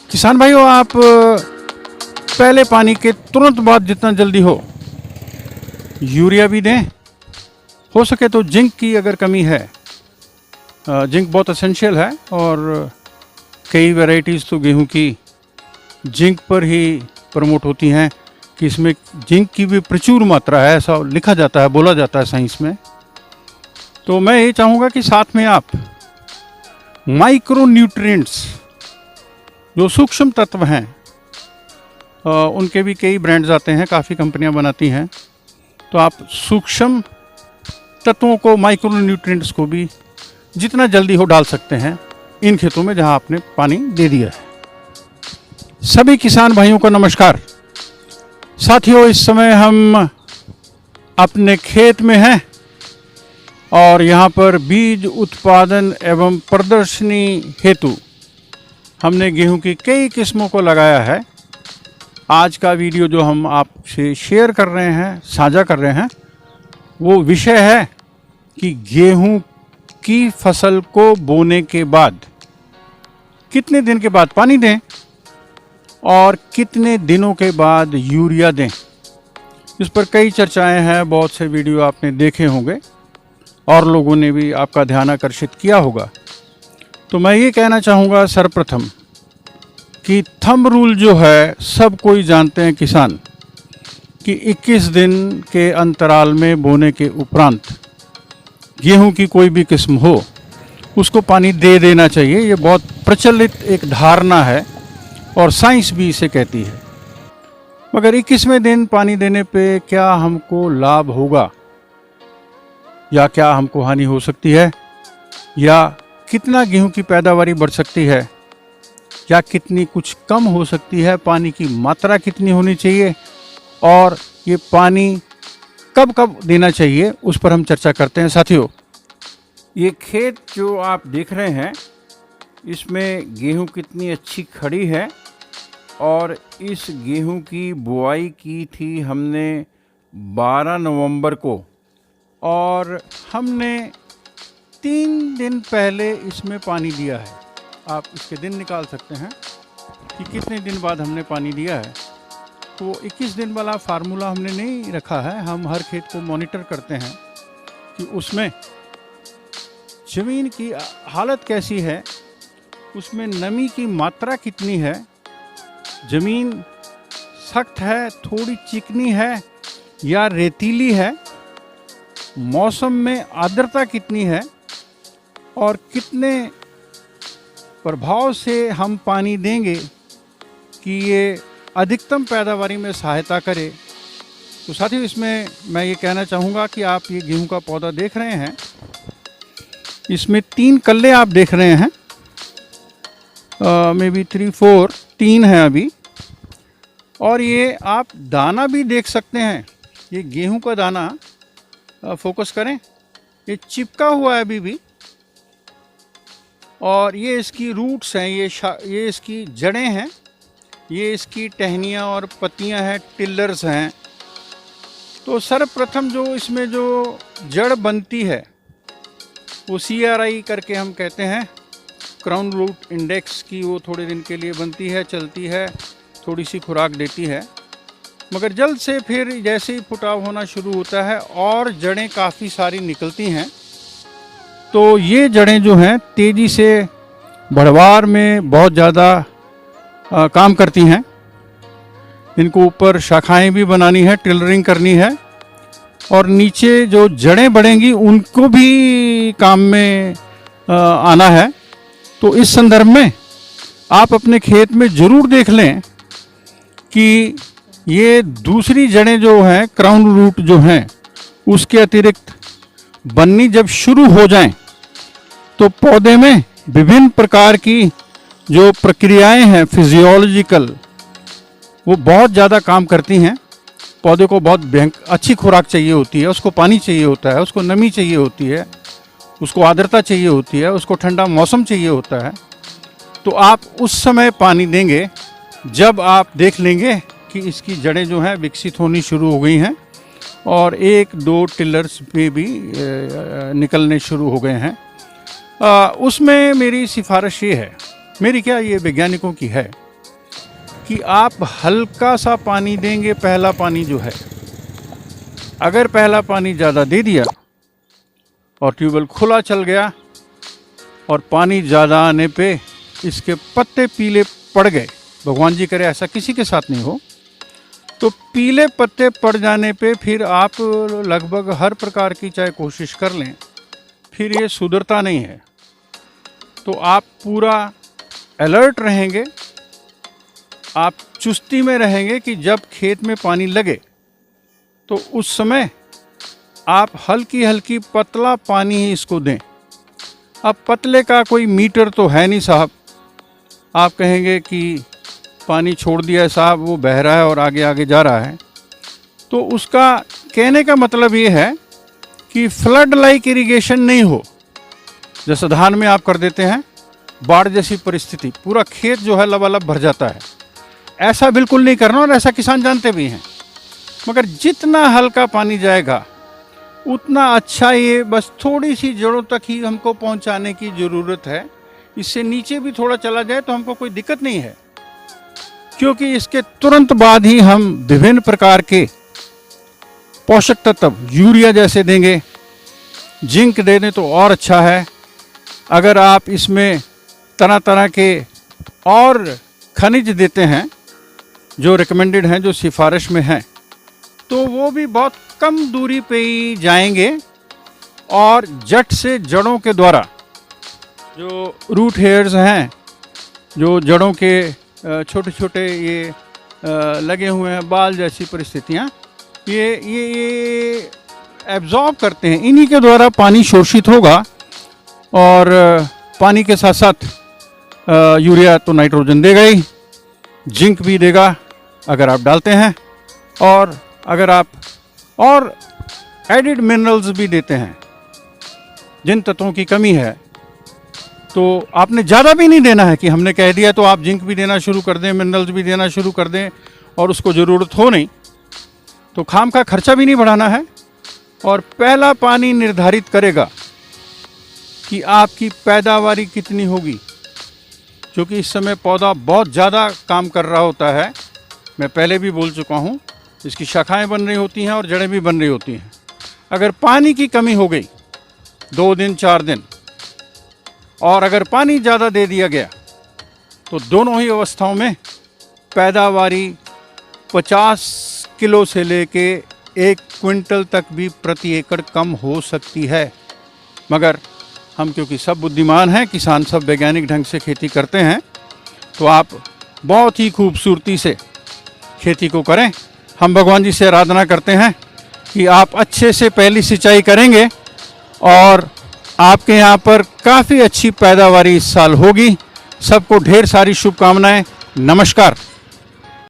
किसान भाइयों, आप पहले पानी के तुरंत बाद जितना जल्दी हो यूरिया भी दें। हो सके तो जिंक की अगर कमी है, जिंक बहुत एसेंशियल है और कई वैरायटीज़ तो गेहूं की जिंक पर ही प्रमोट होती हैं कि इसमें जिंक की भी प्रचुर मात्रा है, ऐसा लिखा जाता है, बोला जाता है साइंस में। तो मैं ये चाहूँगा कि साथ में आप माइक्रो न्यूट्रिएंट्स जो सूक्ष्म तत्व हैं, उनके भी कई ब्रांड्स आते हैं, काफ़ी कंपनियां बनाती हैं। तो आप सूक्ष्म तत्वों को, माइक्रो न्यूट्रिएंट्स को भी जितना जल्दी हो डाल सकते हैं इन खेतों में जहां आपने पानी दे दिया है। सभी किसान भाइयों को नमस्कार। साथियों, इस समय हम अपने खेत में हैं और यहाँ पर बीज उत्पादन एवं प्रदर्शनी हेतु हमने गेहूं की कई किस्मों को लगाया है। आज का वीडियो जो हम आपसे शेयर कर रहे हैं, साझा कर रहे हैं, वो विषय है कि गेहूं की फसल को बोने के बाद कितने दिन के बाद पानी दें और कितने दिनों के बाद यूरिया दें। इस पर कई चर्चाएं हैं, बहुत से वीडियो आपने देखे होंगे और लोगों ने भी आपका ध्यान आकर्षित किया होगा। तो मैं ये कहना चाहूँगा सर्वप्रथम कि थंब रूल जो है सब कोई जानते हैं किसान, कि 21 दिन के अंतराल में बोने के उपरांत गेहूं की कोई भी किस्म हो उसको पानी दे देना चाहिए। ये बहुत प्रचलित एक धारणा है और साइंस भी इसे कहती है। मगर 21वें दिन पानी देने पे क्या हमको लाभ होगा या क्या हमको हानि हो सकती है, या कितना गेहूं की पैदावारी बढ़ सकती है या कितनी कुछ कम हो सकती है, पानी की मात्रा कितनी होनी चाहिए और ये पानी कब कब देना चाहिए, उस पर हम चर्चा करते हैं। साथियों, ये खेत जो आप देख रहे हैं इसमें गेहूं कितनी अच्छी खड़ी है और इस गेहूं की बुआई की थी हमने 12 नवंबर को और हमने 3 दिन पहले इसमें पानी दिया है। आप इसके दिन निकाल सकते हैं कि कितने दिन बाद हमने पानी दिया है। तो 21 दिन वाला फार्मूला हमने नहीं रखा है, हम हर खेत को मॉनिटर करते हैं कि उसमें ज़मीन की हालत कैसी है, उसमें नमी की मात्रा कितनी है, ज़मीन सख्त है, थोड़ी चिकनी है या रेतीली है, मौसम में आर्द्रता कितनी है और कितने प्रभाव से हम पानी देंगे कि ये अधिकतम पैदावारी में सहायता करे। तो साथियों, इसमें मैं ये कहना चाहूँगा कि आप ये गेहूं का पौधा देख रहे हैं, इसमें 3 कल्ले आप देख रहे हैं, मे बी 3-4 3 हैं अभी। और ये आप दाना भी देख सकते हैं, ये गेहूं का दाना, फोकस करें, ये चिपका हुआ है अभी भी। और ये इसकी रूट्स हैं, ये इसकी जड़ें हैं, ये इसकी टहनियाँ और पत्तियाँ हैं, टिल्लर्स हैं। तो सर्वप्रथम जो इसमें जो जड़ बनती है वो CRI करके हम कहते हैं, क्राउन रूट इंडेक्स की, वो थोड़े दिन के लिए बनती है, चलती है, थोड़ी सी खुराक देती है, मगर जल्द से फिर जैसे ही फुटाव होना शुरू होता है और जड़ें काफ़ी सारी निकलती हैं। तो ये जड़ें जो हैं तेज़ी से बढ़वार में बहुत ज़्यादा काम करती हैं। इनको ऊपर शाखाएं भी बनानी है, टिलरिंग करनी है और नीचे जो जड़ें बढ़ेंगी उनको भी काम में आना है। तो इस संदर्भ में आप अपने खेत में ज़रूर देख लें कि ये दूसरी जड़ें जो हैं, क्राउन रूट जो हैं, उसके अतिरिक्त बननी जब शुरू हो जाएं तो पौधे में विभिन्न प्रकार की जो प्रक्रियाएं हैं फिजियोलॉजिकल, वो बहुत ज़्यादा काम करती हैं। पौधे को बहुत अच्छी खुराक चाहिए होती है, उसको पानी चाहिए होता है, उसको नमी चाहिए होती है, उसको आर्द्रता चाहिए होती है, उसको ठंडा मौसम चाहिए होता है। तो आप उस समय पानी देंगे जब आप देख लेंगे कि इसकी जड़ें जो हैं विकसित होनी शुरू हो गई हैं और 1-2 टिलर्स पे भी निकलने शुरू हो गए हैं। उसमें मेरी सिफारिश ये है, मेरी क्या, ये वैज्ञानिकों की है कि आप हल्का सा पानी देंगे। पहला पानी जो है, अगर पहला पानी ज़्यादा दे दिया और ट्यूबवेल खुला चल गया और पानी ज़्यादा आने पे इसके पत्ते पीले पड़ गए, भगवान जी करे ऐसा किसी के साथ नहीं हो, तो पीले पत्ते पड़ जाने पे फिर आप लगभग हर प्रकार की चाहे कोशिश कर लें, फिर ये सुधरता नहीं है। तो आप पूरा अलर्ट रहेंगे, आप चुस्ती में रहेंगे कि जब खेत में पानी लगे तो उस समय आप हल्की हल्की पतला पानी ही इसको दें। अब पतले का कोई मीटर तो है नहीं साहब, आप कहेंगे कि पानी छोड़ दिया है साहब, वो बह रहा है और आगे आगे जा रहा है। तो उसका कहने का मतलब ये है कि फ्लड लाइक इरिगेशन नहीं हो, जैसे धान में आप कर देते हैं बाढ़ जैसी परिस्थिति, पूरा खेत जो है लबालब भर जाता है, ऐसा बिल्कुल नहीं करना। और ऐसा किसान जानते भी हैं, मगर जितना हल्का पानी जाएगा उतना अच्छा। ये बस थोड़ी सी जड़ों तक ही हमको पहुंचाने की ज़रूरत है, इससे नीचे भी थोड़ा चला जाए तो हमको कोई दिक्कत नहीं है, क्योंकि इसके तुरंत बाद ही हम विभिन्न प्रकार के पोषक तत्व यूरिया जैसे देंगे, जिंक दे दें तो और अच्छा है। अगर आप इसमें तरह तरह के और खनिज देते हैं जो रिकमेंडेड हैं, जो सिफारिश में हैं, तो वो भी बहुत कम दूरी पे ही जाएंगे और जट से जड़ों के द्वारा जो रूट हेयर्स हैं, जो जड़ों के छोटे छोटे ये लगे हुए हैं बाल जैसी परिस्थितियाँ, ये एब्जॉर्ब करते हैं, इन्हीं के द्वारा पानी शोषित होगा। और पानी के साथ साथ यूरिया तो नाइट्रोजन देगा ही, जिंक भी देगा अगर आप डालते हैं, और अगर आप और एडिड मिनरल्स भी देते हैं, जिन तत्वों की कमी है। तो आपने ज़्यादा भी नहीं देना है कि हमने कह दिया तो आप जिंक भी देना शुरू कर दें, मिनरल्स भी देना शुरू कर दें और उसको ज़रूरत हो नहीं, तो खाम का खर्चा भी नहीं बढ़ाना है। और पहला पानी निर्धारित करेगा कि आपकी पैदावारी कितनी होगी, क्योंकि इस समय पौधा बहुत ज़्यादा काम कर रहा होता है। मैं पहले भी बोल चुका हूँ, इसकी शाखाएं बन रही होती हैं और जड़ें भी बन रही होती हैं। अगर पानी की कमी हो गई 2 दिन 4 दिन, और अगर पानी ज़्यादा दे दिया गया, तो दोनों ही अवस्थाओं में पैदावारी 50 किलो से लेके 1 क्विंटल तक भी प्रति एकड़ कम हो सकती है। मगर हम क्योंकि सब बुद्धिमान हैं, किसान सब वैज्ञानिक ढंग से खेती करते हैं, तो आप बहुत ही खूबसूरती से खेती को करें। हम भगवान जी से आराधना करते हैं कि आप अच्छे से पहली सिंचाई करेंगे और आपके यहाँ पर काफ़ी अच्छी पैदावारी इस साल होगी। सबको ढेर सारी शुभकामनाएं। नमस्कार।